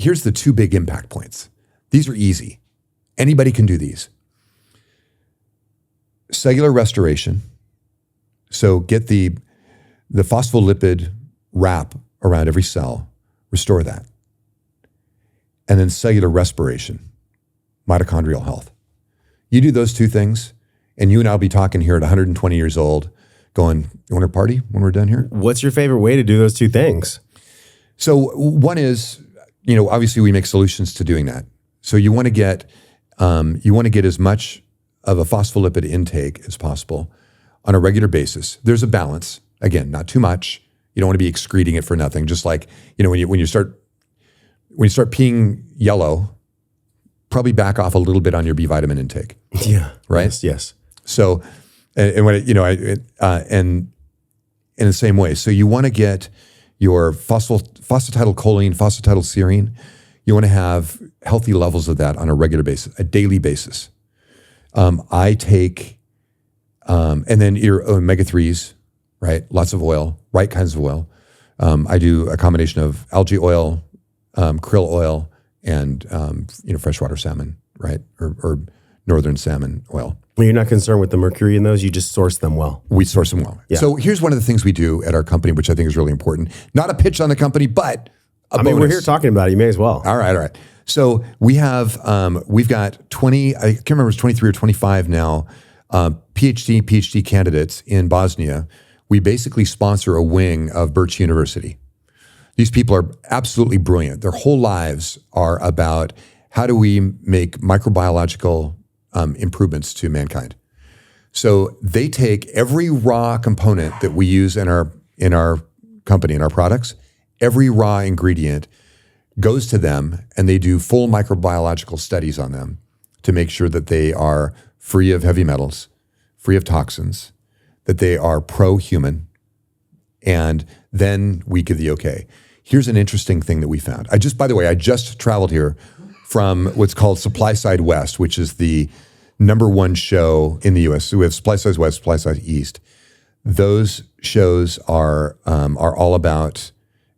here's the two big impact points. These are easy. Anybody can do these. Cellular restoration. So get the phospholipid wrap around every cell, restore that. And then cellular respiration, mitochondrial health. You do those two things, and you and I will be talking here at 120 years old, going, you want to party when we're done here? What's your favorite way to do those two things? So one is, obviously we make solutions to doing that. So you want to get as much of a phospholipid intake as possible on a regular basis. There's a balance. Again, not too much. You don't want to be excreting it for nothing. Just like, when you start peeing yellow, probably back off a little bit on your B vitamin intake. Yeah. Right. Yes. So, and when and in the same way, so you want to get your phosphatidylcholine, phosphatidylserine. You want to have healthy levels of that on a regular basis, a daily basis. I take, and then your omega-3s, right? Lots of oil, right kinds of oil. I do a combination of algae oil, krill oil, and freshwater salmon, right? Or northern salmon oil. Well, you're not concerned with the mercury in those, you just source them well. We source them well. Yeah. So here's one of the things we do at our company, which I think is really important. Not a pitch on the company, but a bonus. We're here talking about it. You may as well. All right. So we've got 20, I can't remember if it's 23 or 25 now, PhD candidates in Bosnia. We basically sponsor a wing of Birch University. These people are absolutely brilliant. Their whole lives are about how do we make microbiological improvements to mankind. So they take every raw component that we use in our company, in our products, every raw ingredient goes to them, and they do full microbiological studies on them to make sure that they are free of heavy metals, free of toxins, that they are pro-human, and then we give the okay. Here's an interesting thing that we found. I just traveled here from what's called Supply Side West, which is the #1 show in the U.S. So we have Supply Side West, Supply Side East. Those shows are all about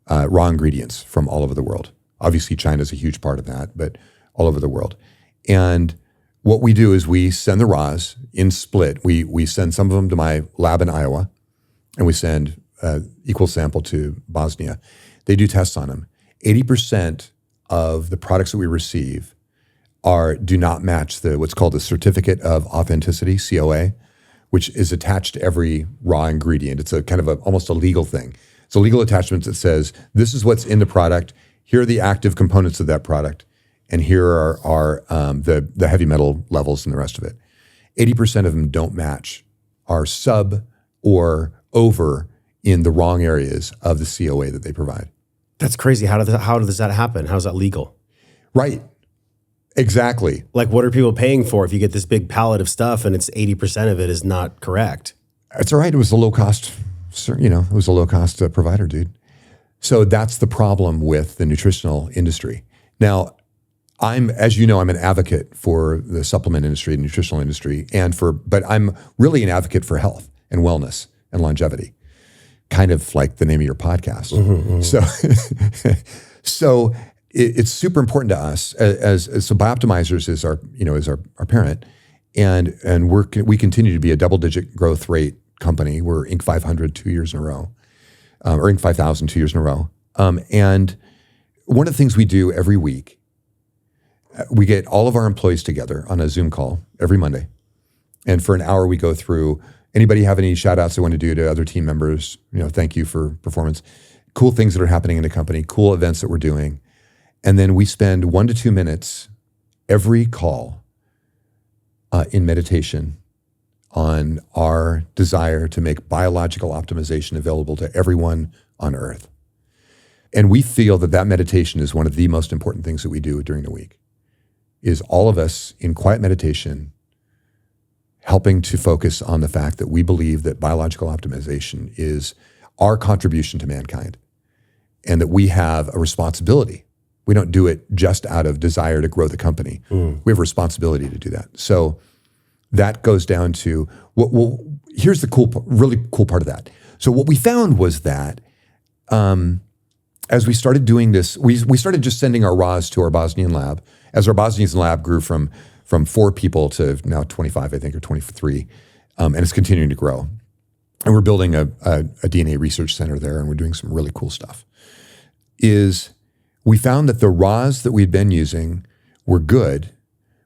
raw ingredients from all over the world. Obviously, China's a huge part of that, but all over the world. And what we do is we send the raws in split. We send some of them to my lab in Iowa, and we send equal sample to Bosnia. They do tests on them. 80% of the products that we receive do not match what's called the Certificate of Authenticity, COA, which is attached to every raw ingredient. It's a kind of almost a legal thing. It's a legal attachment that says, this is what's in the product, here are the active components of that product, and here are the heavy metal levels and the rest of it. 80% of them don't match, are sub or over in the wrong areas of the COA that they provide. That's crazy. How does that happen? How's that legal? Right. Exactly. Like, what are people paying for if you get this big pallet of stuff and it's 80% of it is not correct? It's all right. It was a low cost, it was a low cost provider, dude. So that's the problem with the nutritional industry. Now, as you know, I'm an advocate for the supplement industry, nutritional industry, but I'm really an advocate for health and wellness and longevity, kind of like the name of your podcast. Mm-hmm. So it's super important to us so Bioptimizers is our parent, and we continue to be a double-digit growth rate company. We're Inc. 500 2 years in a row, or Inc. 5000 2 years in a row. And one of the things we do every week, we get all of our employees together on a Zoom call every Monday, and for an hour we go through. Anybody have any shout outs they want to do to other team members? Thank you for performance. Cool things that are happening in the company, cool events that we're doing. And then we spend 1 to 2 minutes every call in meditation on our desire to make biological optimization available to everyone on earth. And we feel that meditation is one of the most important things that we do during the week, is all of us in quiet meditation helping to focus on the fact that we believe that biological optimization is our contribution to mankind, and that we have a responsibility. We don't do it just out of desire to grow the company. We have a responsibility to do that. So that goes down to, here's the really cool part of that. So what we found was that as we started doing this, we started just sending our raws to our Bosnian lab. As our Bosnian lab grew from 4 people to now 25, I think, or 23, and it's continuing to grow. And we're building a DNA research center there, and we're doing some really cool stuff. We found that the raws that we'd been using were good,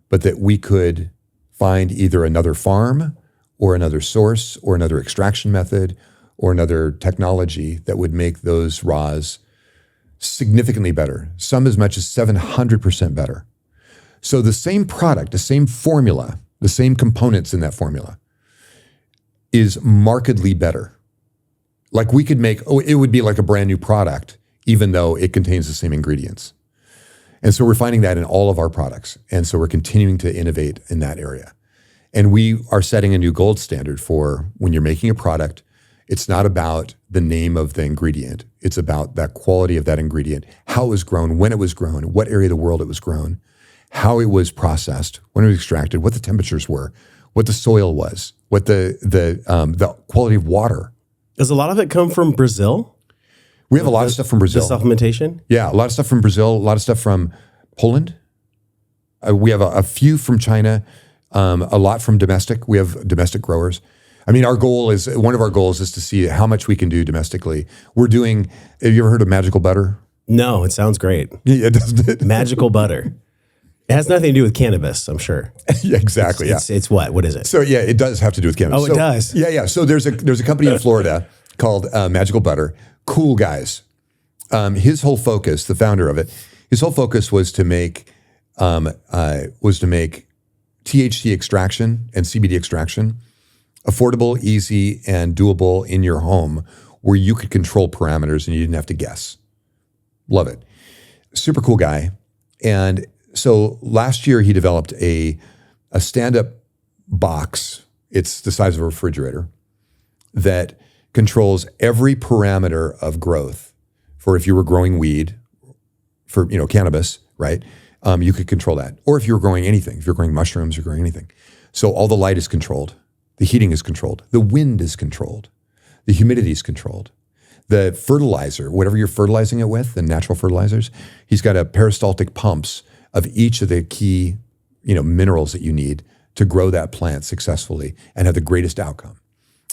but that we could find either another farm or another source or another extraction method or another technology that would make those raws significantly better, some as much as 700% better. So the same product, the same formula, the same components in that formula is markedly better. Like we could make, it would be like a brand new product, even though it contains the same ingredients. And so we're finding that in all of our products. And so we're continuing to innovate in that area. And we are setting a new gold standard for when you're making a product. It's not about the name of the ingredient. It's about that quality of that ingredient, how it was grown, when it was grown, what area of the world it was grown, how it was processed, when it was extracted, what the temperatures were, what the soil was, what the quality of water. Does a lot of it come from Brazil? We have a lot of stuff from Brazil. The supplementation? Yeah, a lot of stuff from Brazil, a lot of stuff from Poland. We have a few from China, a lot from domestic. We have domestic growers. I mean, one of our goals is to see how much we can do domestically. Have you ever heard of magical butter? No, it sounds great. Yeah, doesn't it? Magical butter. It has nothing to do with cannabis, I'm sure. Yeah, exactly. It's what? What is it? So yeah, it does have to do with cannabis. Oh, it does? Yeah. So there's a company in Florida called Magical Butter. Cool guys. His whole focus, the founder of it, his whole focus was to make THC extraction and CBD extraction affordable, easy, and doable in your home, where you could control parameters and you didn't have to guess. Love it. Super cool guy. And so last year he developed a stand-up box. It's the size of a refrigerator that controls every parameter of growth. For if you were growing weed, for cannabis, right? You could control that. Or if you were growing anything, if you're growing mushrooms, you're growing anything. So all the light is controlled. The heating is controlled. The wind is controlled. The humidity is controlled. The fertilizer, whatever you're fertilizing it with, the natural fertilizers, he's got a peristaltic pumps of each of the key, minerals that you need to grow that plant successfully and have the greatest outcome.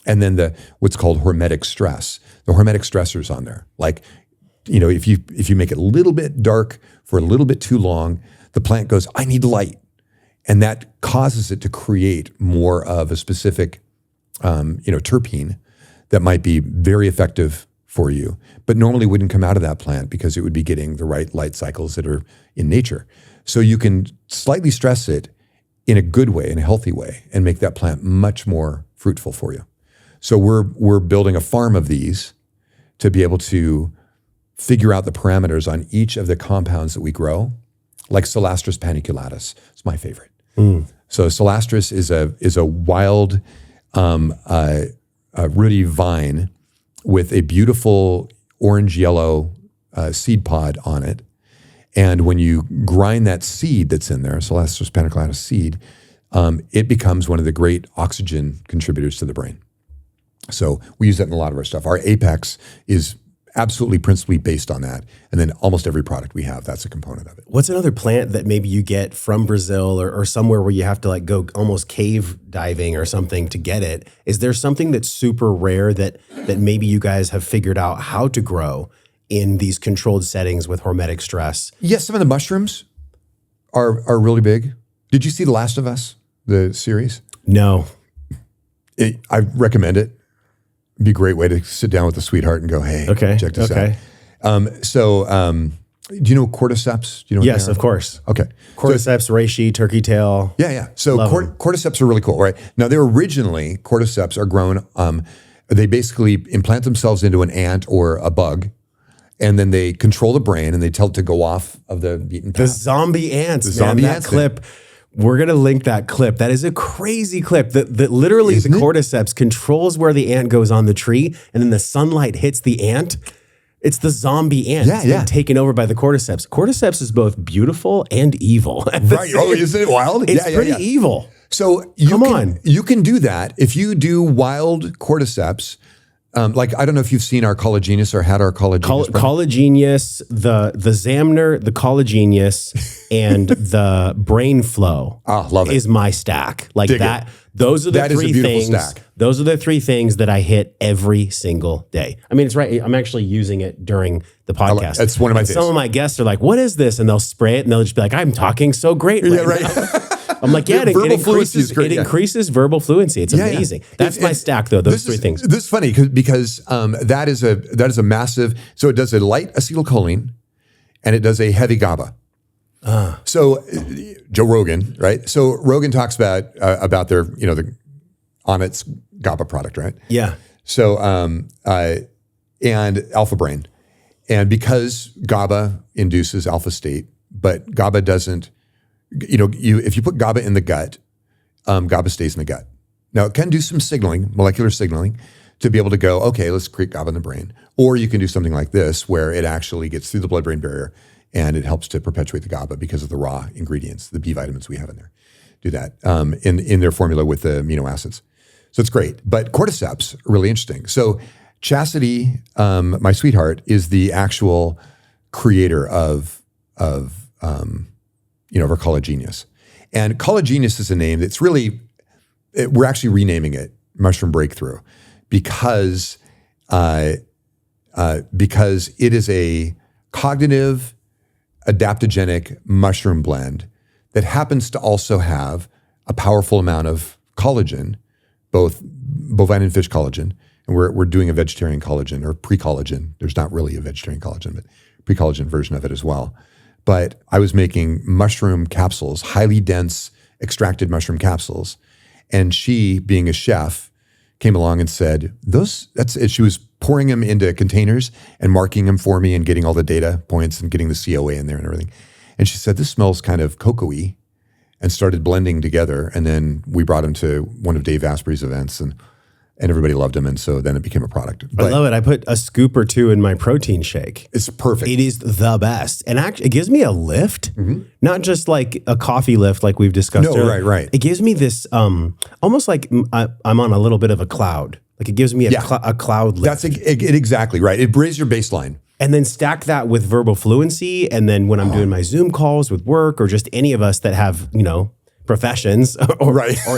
And then what's called hormetic stress. The hormetic stressors on there, like, if you make it a little bit dark for a little bit too long, the plant goes, I need light. And that causes it to create more of a specific, terpene that might be very effective for you, but normally wouldn't come out of that plant because it would be getting the right light cycles that are in nature. So you can slightly stress it in a good way, in a healthy way, and make that plant much more fruitful for you. So we're building a farm of these to be able to figure out the parameters on each of the compounds that we grow, like Celastris paniculatus. It's my favorite. So Celastris is a wild rooty vine with a beautiful orange-yellow seed pod on it. And when you grind that seed that's in there, Celastris paniculatus seed, it becomes one of the great oxygen contributors to the brain. So we use that in a lot of our stuff. Our Apex is absolutely principally based on that. And then almost every product we have, that's a component of it. What's another plant that maybe you get from Brazil or somewhere where you have to go almost cave diving or something to get it? Is there something that's super rare that maybe you guys have figured out how to grow in these controlled settings with hormetic stress? Yes, some of the mushrooms are really big. Did you see The Last of Us, the series? No. I recommend it. It'd be a great way to sit down with a sweetheart and go, hey, check this out. Do you know cordyceps? Do you know yes, of course. Okay. Cordyceps, reishi, turkey tail. Yeah. So cordyceps are really cool, right? Now, cordyceps are grown, they basically implant themselves into an ant or a bug, and then they control the brain and they tell it to go off of the beaten path. The zombie ants, that clip. We're going to link that clip. That is a crazy clip that literally Isn't the cordyceps controls where the ant goes on the tree, and then the sunlight hits the ant. It's the zombie ant. It's being taken over by the cordyceps. Cordyceps is both beautiful and evil. Right. Oh, isn't it wild? It's pretty evil. So you can do that. If you do wild cordyceps, Like, I don't know if you've seen our Collagenius or had our Collagenius. Collagenius, the Zamner, the Collagenius, and the Brain Flow love it. is my stack. Like Dig that. it. Those are the That is a three beautiful things. stack. Those are the three things that I hit every single day. I mean, it's right. I'm actually using it during the podcast. That's one of my favorites. Some of my guests are like, "What is this?" And they'll spray it, and they'll just be like, "I'm talking so great." Right now." I'm like, yeah, it increases verbal fluency. It's amazing. That's my stack, though. Those three things. This is funny because that is a massive. So it does a light acetylcholine, and it does a heavy GABA. So Joe Rogan, right? So Rogan talks about their the Onnit's GABA product, right? Yeah. So and alpha brain, and because GABA induces alpha state, but GABA doesn't. If you put GABA in the gut, GABA stays in the gut. Now, it can do some signaling, molecular signaling, to be able to go, okay, let's create GABA in the brain. Or you can do something like this, where it actually gets through the blood-brain barrier, and it helps to perpetuate the GABA because of the raw ingredients, the B vitamins we have in there. Do that in their formula with the amino acids. So it's great. But cordyceps are really interesting. So Chastity, my sweetheart, is the actual creator of our Collagenius. And Collagenius is a name that's really, we're actually renaming it Mushroom Breakthrough because it is a cognitive adaptogenic mushroom blend that happens to also have a powerful amount of collagen, both bovine and fish collagen. And we're doing a vegetarian collagen or pre-collagen. There's not really a vegetarian collagen, but pre-collagen version of it as well. But I was making mushroom capsules, highly dense extracted mushroom capsules. And she, being a chef, came along and said, that's it. She was pouring them into containers and marking them for me and getting all the data points and getting the COA in there and everything. And she said, this smells kind of cocoa-y, and started blending together. And then we brought them to one of Dave Asprey's events, and everybody loved them. And so then it became a product. I love it. I put a scoop or two in my protein shake. It's perfect. It is the best. And actually, it gives me a lift, not just like a coffee lift like we've discussed earlier. Right. It gives me this almost like I'm on a little bit of a cloud. Like it gives me a cloud lift. That's exactly right. It raises your baseline. And then stack that with verbal fluency. And then when I'm doing my Zoom calls with work or just any of us that have, professions or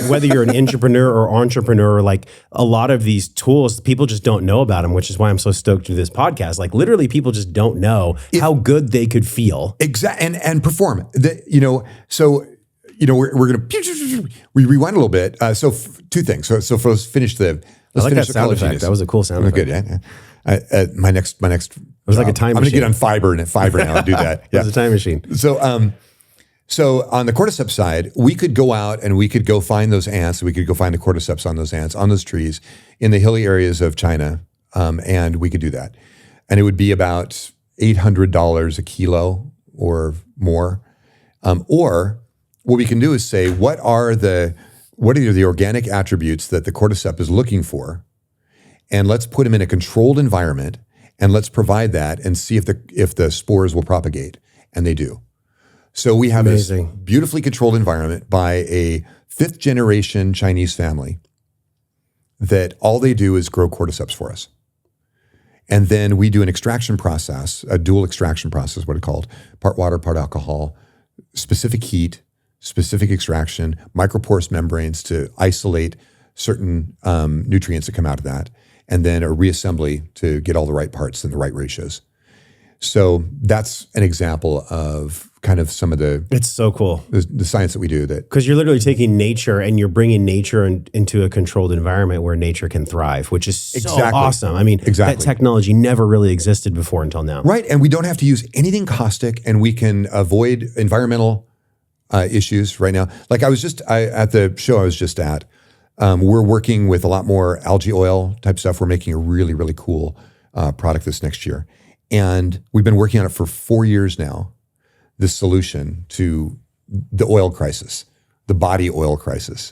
whether you're an entrepreneur or entrepreneur, like a lot of these tools, people just don't know about them, which is why I'm so stoked to do this podcast. Like literally people just don't know how good they could feel. Exactly. And perform. We're going to rewind a little bit. Two things. So let's finish the sound effect. That was a cool sound effect. Good. Yeah. My next. It was like a time machine. I'm going to get on Fiverr now and do that. Yeah. It was a time machine. So on the cordyceps side, we could go out and we could go find those ants. We could go find the cordyceps on those ants, on those trees in the hilly areas of China. And we could do that. And it would be about $800 a kilo or more. Or what we can do is say, what are the organic attributes that the cordyceps is looking for? And let's put them in a controlled environment and let's provide that and see if the spores will propagate. And they do. So we have this beautifully controlled environment by a 5th generation Chinese family that all they do is grow cordyceps for us. And then we do an extraction process, a dual extraction process, what it's called, part water, part alcohol, specific heat, specific extraction, microporous membranes to isolate certain nutrients that come out of that, and then a reassembly to get all the right parts and the right ratios. So that's an example of kind of some of it's so cool. The science that we do. Because you're literally taking nature and you're bringing nature into a controlled environment where nature can thrive, which is so awesome. I mean, that technology never really existed before until now. Right. And we don't have to use anything caustic, and we can avoid environmental issues right now. Like at the show I was just at, we're working with a lot more algae oil type stuff. We're making a really, really cool product this next year. And we've been working on it for 4 years now, this solution to the oil crisis, the body oil crisis.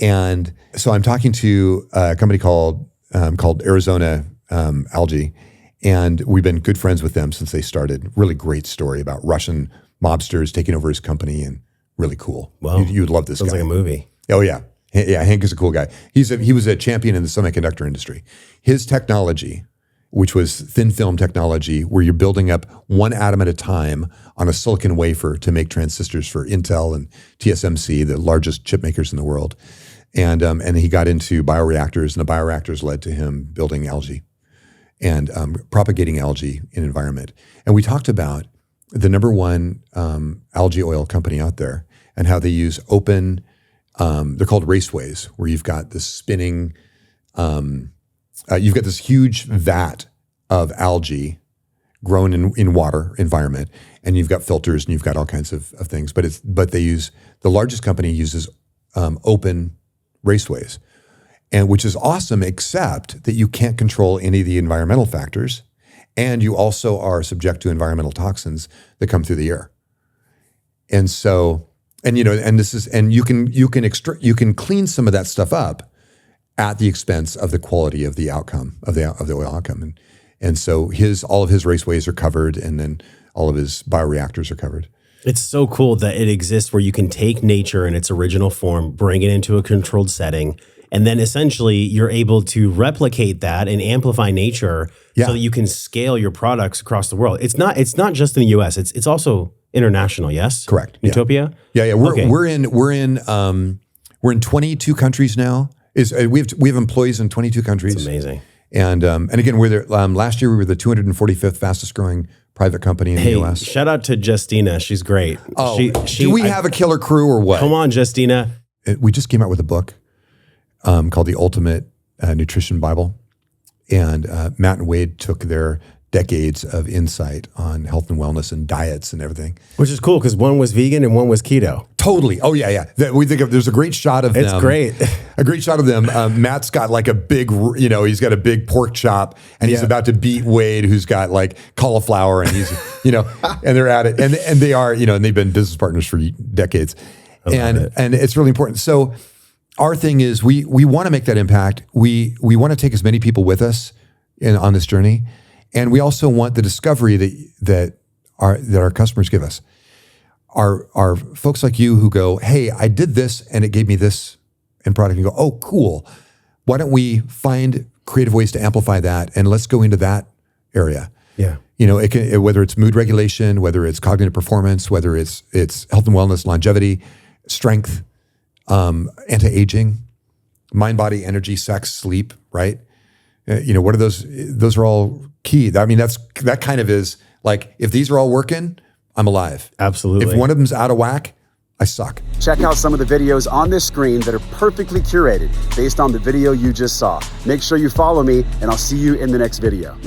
And so I'm talking to a company called Arizona Algae, and we've been good friends with them since they started. Really great story about Russian mobsters taking over his company, and really cool. Wow. You'd love this guy. Sounds like a movie. Oh, yeah. Yeah, Hank is a cool guy. He was a champion in the semiconductor industry. His technology, which was thin film technology, where you're building up one atom at a time on a silicon wafer to make transistors for Intel and TSMC, the largest chip makers in the world. And he got into bioreactors, and the bioreactors led to him building algae and propagating algae in environment. And we talked about the number one algae oil company out there and how they use open, they're called raceways, where you've got this spinning, you've got this huge vat of algae grown in water environment, and you've got filters and you've got all kinds of things. But the largest company uses open raceways, and which is awesome, except that you can't control any of the environmental factors, and you also are subject to environmental toxins that come through the air. And so, and you can clean some of that stuff up at the expense of the quality of the outcome of the oil outcome. And so all of his raceways are covered, and then all of his bioreactors are covered. It's so cool that it exists where you can take nature in its original form, bring it into a controlled setting, and then essentially you're able to replicate that and amplify nature so that you can scale your products across the world. It's not just in the US, it's also international, yes? Correct. Nootopia? Yeah. We're in 22 countries now. We have employees in 22 countries. It's amazing. And again, we're there. Last year we were the 245th fastest growing private company in the US. Shout out to Justina. She's great. Oh, do we have a killer crew or what? Come on, Justina. We just came out with a book called The Ultimate Nutrition Bible. And Matt and Wade took their decades of insight on health and wellness and diets and everything. Which is cool because one was vegan and one was keto. Totally. Oh, yeah. We think there's a great shot of them. It's great. A great shot of them. Matt's got like a big, he's got a big pork chop, and he's about to beat Wade, who's got like cauliflower, and he's, and they're at it. And they are, and they've been business partners for decades. And it's really important. So our thing is we want to make that impact. We want to take as many people with us on this journey. And we also want the discovery that our customers give us. Are folks like you who go, hey, I did this and it gave me this end product, and go, oh, cool. Why don't we find creative ways to amplify that, and let's go into that area. Yeah. It can, whether it's mood regulation, whether it's cognitive performance, whether it's health and wellness, longevity, strength, anti-aging, mind, body, energy, sex, sleep, right? What are those? Those are all key. I mean, that kind of is like, if these are all working, I'm alive. Absolutely. If one of them's out of whack, I suck. Check out some of the videos on this screen that are perfectly curated based on the video you just saw. Make sure you follow me, and I'll see you in the next video.